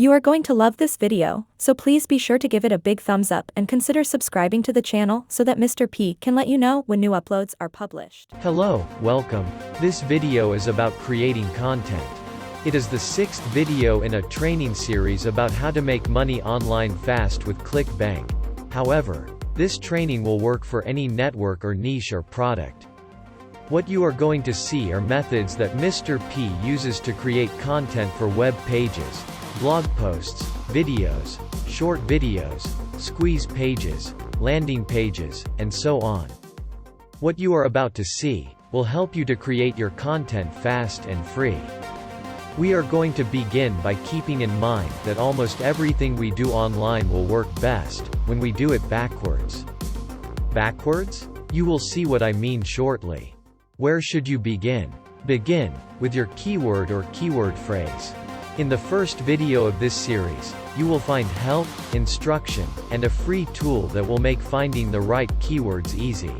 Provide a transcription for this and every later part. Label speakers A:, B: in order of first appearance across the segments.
A: You are going to love this video, so please be sure to give it a big thumbs up and consider subscribing to the channel so that Mr. P can let you know when new uploads are published.
B: Hello, welcome. This video is about creating content. It is the 6th video in a training series about how to make money online fast with ClickBank. However, this training will work for any network or niche or product. What you are going to see are methods that Mr. P uses to create content for web pages, blog posts, videos, short videos, squeeze pages, landing pages, and so on. What you are about to see will help you to create your content fast and free. We are going to begin by keeping in mind that almost everything we do online will work best when we do it backwards. Backwards? You will see what I mean shortly. Where should you begin? Begin with your keyword or keyword phrase. In the first video of this series, you will find help, instruction, and a free tool that will make finding the right keywords easy.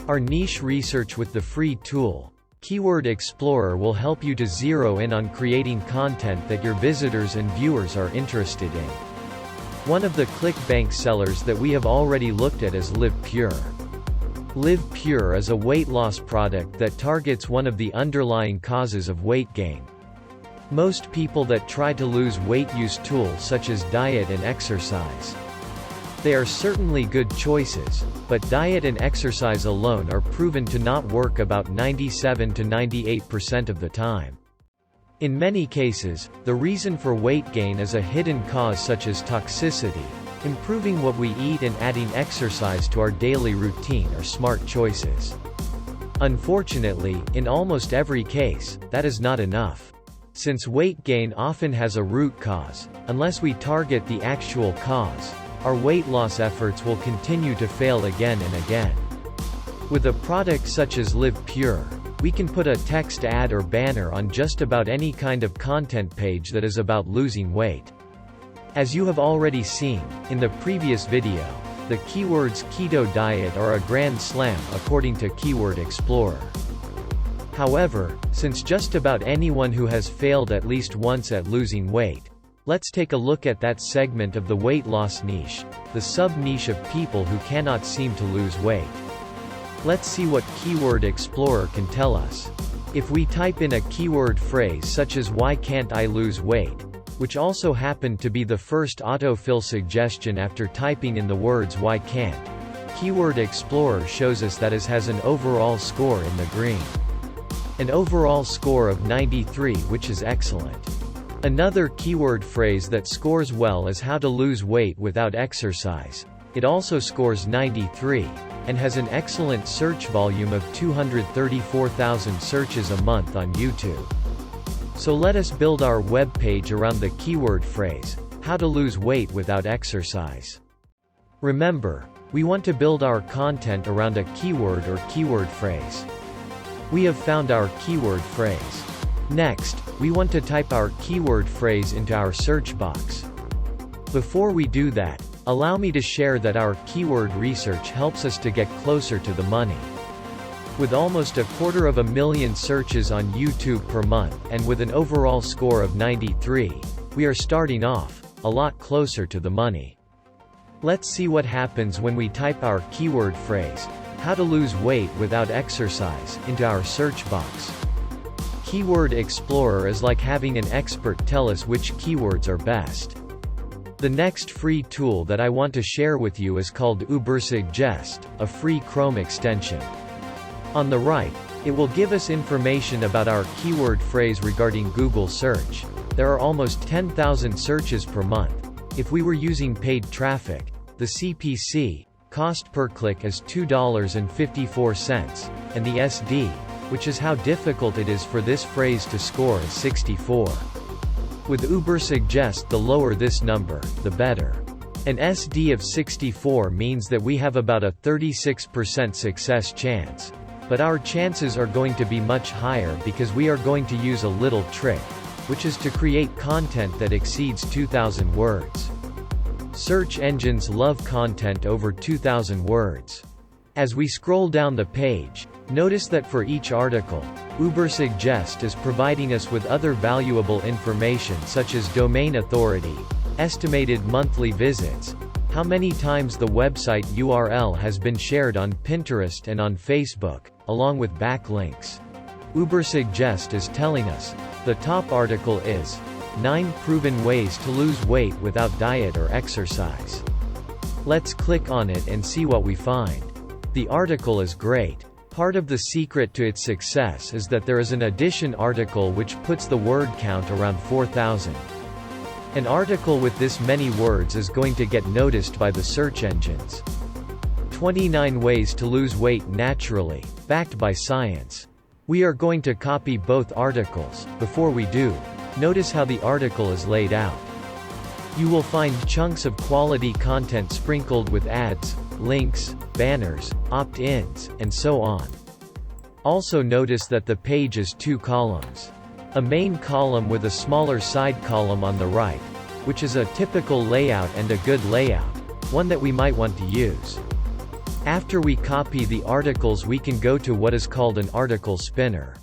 B: Our niche research with the free tool, Keyword Explorer, will help you to zero in on creating content that your visitors and viewers are interested in. One of the ClickBank sellers that we have already looked at is Live Pure. Live Pure is a weight loss product that targets one of the underlying causes of weight gain. Most people that try to lose weight use tools such as diet and exercise. They are certainly good choices, but diet and exercise alone are proven to not work about 97 to 98% of the time. In many cases, the reason for weight gain is a hidden cause such as toxicity. Improving what we eat and adding exercise to our daily routine are smart choices. Unfortunately, in almost every case, that is not enough. Since weight gain often has a root cause, unless we target the actual cause, our weight loss efforts will continue to fail again and again. With a product such as Live Pure, we can put a text ad or banner on just about any kind of content page that is about losing weight. As you have already seen, in the previous video, the keywords keto diet are a grand slam according to Keyword Explorer. However, since just about anyone who has failed at least once at losing weight, let's take a look at that segment of the weight loss niche, the sub-niche of people who cannot seem to lose weight. Let's see what Keyword Explorer can tell us. If we type in a keyword phrase such as "why can't I lose weight," which also happened to be the first autofill suggestion after typing in the words "why can't," Keyword Explorer shows us that it has an overall score in the green. An overall score of 93, which is excellent. Another keyword phrase that scores well is "how to lose weight without exercise." It also scores 93, and has an excellent search volume of 234,000 searches a month on YouTube. So let us build our web page around the keyword phrase, "how to lose weight without exercise." Remember, we want to build our content around a keyword or keyword phrase. We have found our keyword phrase. Next, we want to type our keyword phrase into our search box. Before we do that, allow me to share that our keyword research helps us to get closer to the money. With almost 250,000 searches on YouTube per month and with an overall score of 93, we are starting off a lot closer to the money. Let's see what happens when we type our keyword phrase, "how to lose weight without exercise," into our search box. Keyword Explorer is like having an expert tell us which keywords are best. The next free tool that I want to share with you is called Ubersuggest, a free Chrome extension. On the right, it will give us information about our keyword phrase regarding Google search. There are almost 10,000 searches per month. If we were using paid traffic, the CPC, cost per click, is $2.54, and the SD, which is how difficult it is for this phrase to score, is 64. With Ubersuggest, the lower this number, the better. An SD of 64 means that we have about a 36% success chance. But our chances are going to be much higher because we are going to use a little trick, which is to create content that exceeds 2,000 words. Search engines love content over 2,000 words. As we scroll down the page, Notice that for each article, ClcikBank is providing us with other valuable information such as domain authority, estimated monthly visits, how many times the website URL has been shared on Pinterest and on Facebook, along with backlinks. ClcikBank is telling us, the top article is 9 Proven Ways to Lose Weight Without Diet or Exercise. Let's click on it and see what we find. The article is great. Part of the secret to its success is that there is an addition article which puts the word count around 4,000. An article with this many words is going to get noticed by the search engines. 29 Ways to Lose Weight Naturally, backed by science. We are going to copy both articles. Before we do, notice how the article is laid out. You will find chunks of quality content sprinkled with ads, links, banners, opt-ins, and so on. Also notice that the page is 2 columns. A main column with a smaller side column on the right, which is a typical layout and a good layout, one that we might want to use. After we copy the articles, we can go to what is called an article spinner.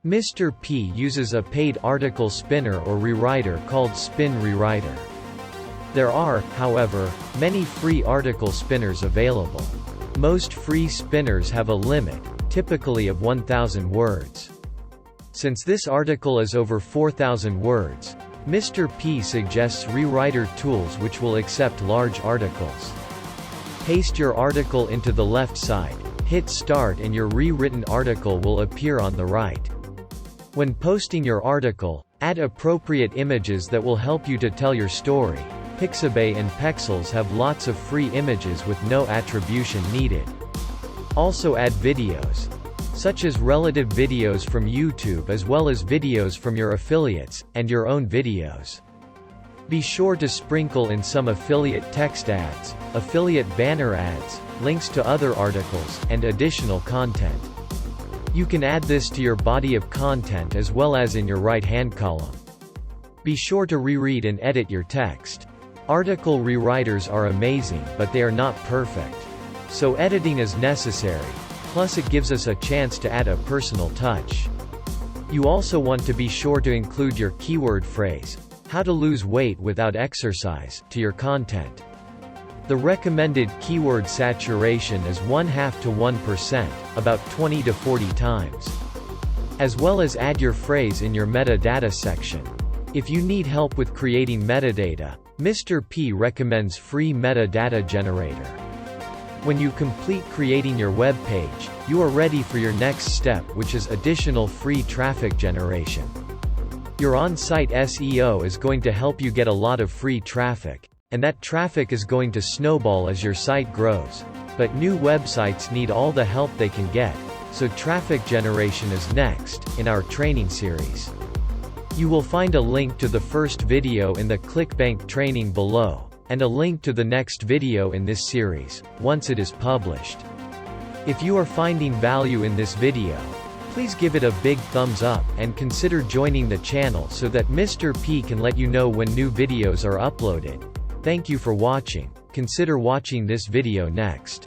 B: Mr. P uses a paid article spinner or rewriter called Spin Rewriter. There are, however, many free article spinners available. Most free spinners have a limit, typically of 1,000 words. Since this article is over 4,000 words, Mr. P suggests rewriter tools which will accept large articles. Paste your article into the left side, hit start, and your rewritten article will appear on the right. When posting your article, add appropriate images that will help you to tell your story. Pixabay and Pexels have lots of free images with no attribution needed. Also add videos, such as relative videos from YouTube as well as videos from your affiliates, and your own videos. Be sure to sprinkle in some affiliate text ads, affiliate banner ads, links to other articles, and additional content. You can add this to your body of content as well as in your right-hand column. Be sure to reread and edit your text. Article rewriters are amazing, but they are not perfect. So editing is necessary, plus it gives us a chance to add a personal touch. You also want to be sure to include your keyword phrase, how to lose weight without exercise, to your content. The recommended keyword saturation is 0.5 to 1%, about 20 to 40 times. As well as add your phrase in your metadata section. If you need help with creating metadata, Mr. P recommends free metadata generator. When you complete creating your web page, you are ready for your next step, which is additional free traffic generation. Your on-site SEO is going to help you get a lot of free traffic, and that traffic is going to snowball as your site grows. But new websites need all the help they can get, so traffic generation is next, in our training series. You will find a link to the first video in the ClickBank training below, and a link to the next video in this series, once it is published. If you are finding value in this video, please give it a big thumbs up, and consider joining the channel so that Mr. P can let you know when new videos are uploaded. Thank you for watching. Consider watching this video next.